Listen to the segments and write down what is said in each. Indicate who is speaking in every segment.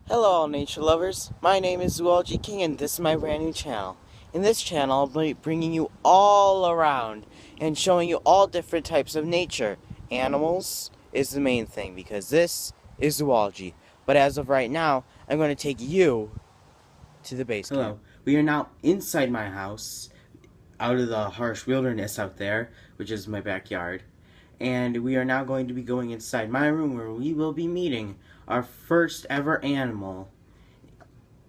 Speaker 1: Hello all nature lovers, my name is Zoology King and this is my brand new channel. In this channel I'll be bringing you all around and showing you all different types of nature. Animals is the main thing because this is zoology. But as of right now, I'm going to take you to the base camp. Hello, we are now inside my house, out of the harsh wilderness out there, which is my backyard. And we are now going to be going inside my room where we will be meeting our first ever animal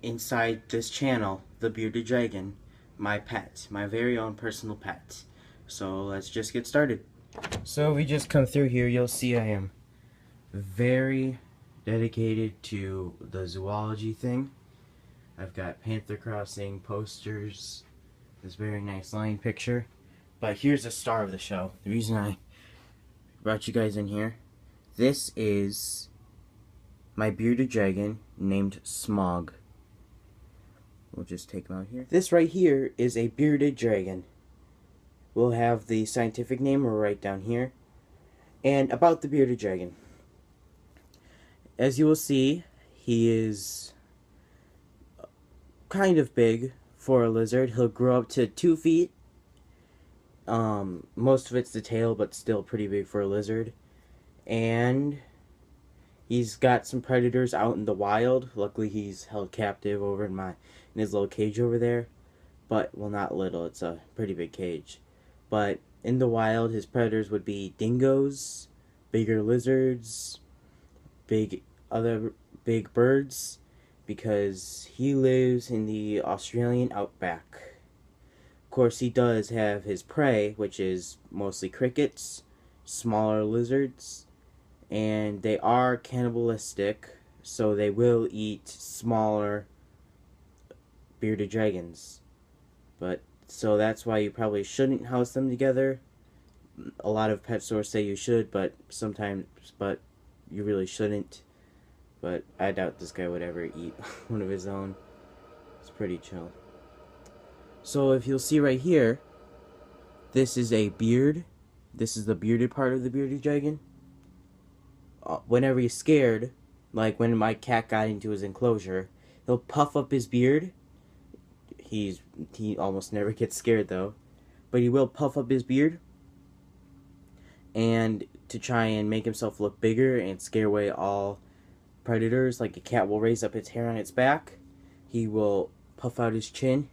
Speaker 1: inside this channel, the bearded dragon, my pet, my very own personal pet. So let's just get started. So we just come through here, you'll see I am very dedicated to the zoology thing. I've got Panther Crossing posters, this very nice lion picture. But here's the star of the show. The reason I brought you guys in here. This is my bearded dragon named Smog. We'll just take him out here. This right here is a bearded dragon. We'll have the scientific name right down here. And about the bearded dragon. As you will see, he is kind of big for a lizard. He'll grow up to 2 feet. Most of it's the tail, but still pretty big for a lizard. And he's got some predators out in the wild. Luckily, he's held captive over in his little cage over there. But, well, not little. It's a pretty big cage. But in the wild, his predators would be dingoes, bigger lizards, other big birds, because he lives in the Australian outback. Of course, he does have his prey, which is mostly crickets, smaller lizards, and they are cannibalistic, so they will eat smaller bearded dragons. But so that's why you probably shouldn't house them together. A lot of pet stores say you should, but you really shouldn't. But I doubt this guy would ever eat one of his own. It's pretty chill. So if you'll see right here, this is a beard. This is the bearded part of the bearded dragon. Whenever he's scared, like when my cat got into his enclosure, he'll puff up his beard. He almost never gets scared though, but he will puff up his beard, and to try and make himself look bigger and scare away all predators. Like a cat will raise up its hair on its back, he will puff out his chin,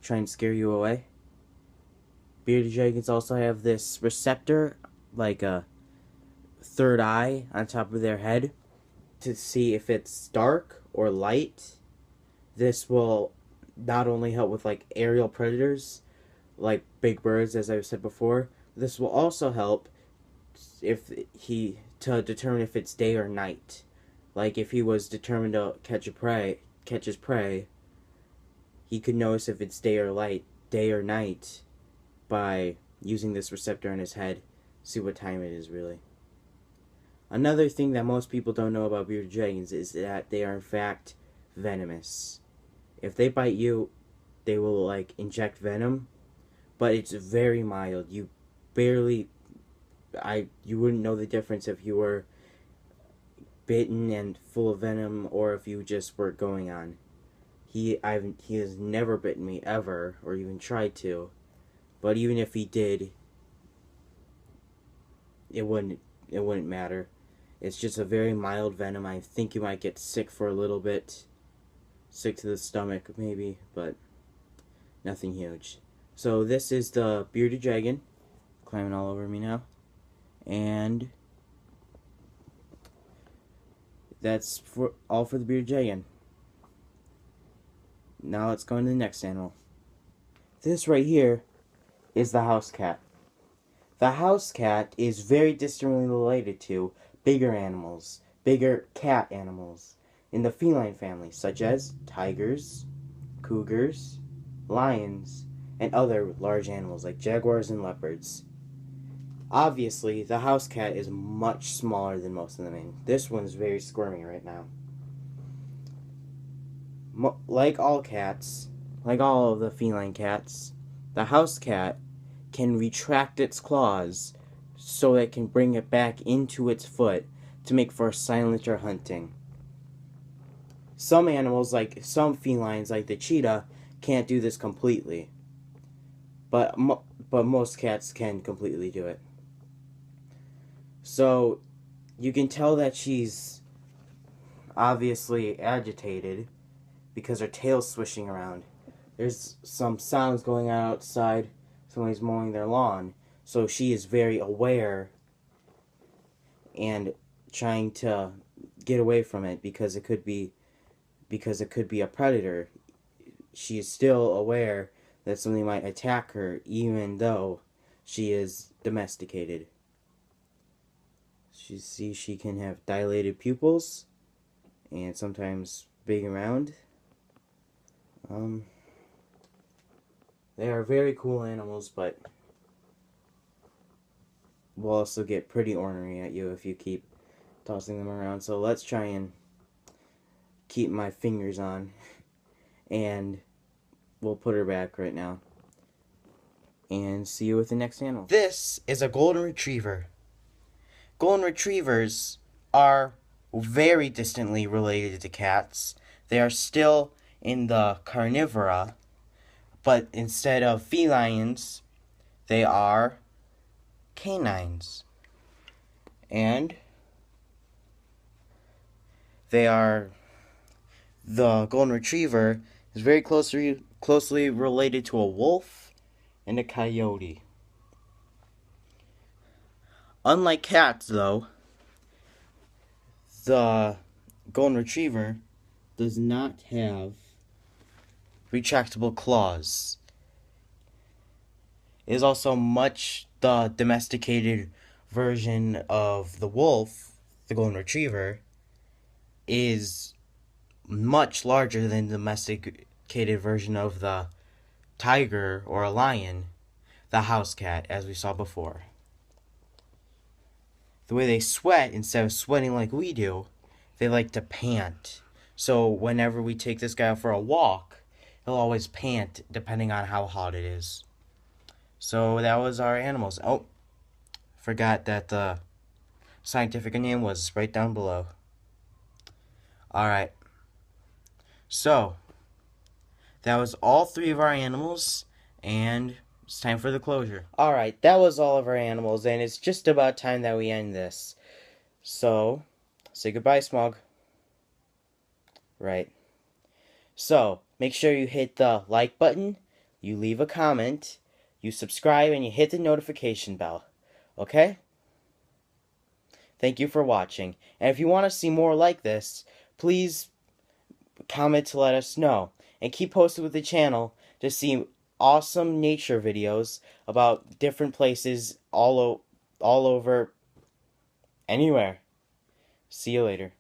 Speaker 1: try and scare you away. Bearded dragons also have this receptor, like a third eye on top of their head, to see if it's dark or light. This will not only help with like aerial predators, like big birds, as I've said before. This will also help to determine if it's day or night. Like if he was determined to catch his prey, he could notice if it's day or night by using this receptor on his head, see what time it is really. Another thing that most people don't know about bearded dragons is that they are in fact venomous. If they bite you, they will like inject venom, but it's very mild. You wouldn't know the difference if you were bitten and full of venom or if you just were going on. He has never bitten me ever, or even tried to. But even if he did, it wouldn't matter. It's just a very mild venom. I think you might get sick for a little bit. Sick to the stomach, maybe, but nothing huge. So this is the bearded dragon, climbing all over me now. And that's all for the bearded dragon. Now let's go into the next animal. This right here is the house cat. The house cat is very distantly related to bigger animals, bigger cat animals in the feline family, such as tigers, cougars, lions, and other large animals like jaguars and leopards. Obviously, the house cat is much smaller than most of them. This one's very squirmy right now. Like all cats, like all of the feline cats, the house cat can retract its claws so it can bring it back into its foot to make for silenter hunting. some animals, like some felines, like the cheetah, can't do this completely. But most cats can completely do it. So you can tell that she's obviously agitated because her tail's swishing around. There's some sounds going on outside. Somebody's mowing their lawn. So she is very aware and trying to get away from it because it could be a predator. She is still aware that something might attack her even though she is domesticated. She can have dilated pupils and sometimes big and round. They are very cool animals, but will also get pretty ornery at you if you keep tossing them around. So let's try and keep my fingers on, and we'll put her back right now. And see you with the next animal. This is a golden retriever. Golden retrievers are very distantly related to cats. They are still in the carnivora, but instead of felines, they are canines. And the golden retriever is very closely related to a wolf and a coyote. Unlike cats, though, the golden retriever does not have retractable claws. It is also much the domesticated version of the wolf. The golden retriever is much larger than the domesticated version of the tiger or a lion, the house cat, as we saw before. The way they sweat, instead of sweating like we do, they like to pant. So whenever we take this guy out for a walk, he'll always pant depending on how hot it is. So that was our animals. Oh, forgot that the scientific name was right down below. Alright. So, that was all 3 of our animals, and it's time for the closure. Alright, that was all of our animals, and it's just about time that we end this. So, say goodbye, Smog. Right. So, make sure you hit the like button, you leave a comment, you subscribe, and you hit the notification bell. Okay? Thank you for watching. And if you want to see more like this, please comment to let us know. And keep posted with the channel to see awesome nature videos about different places all over, anywhere. See you later.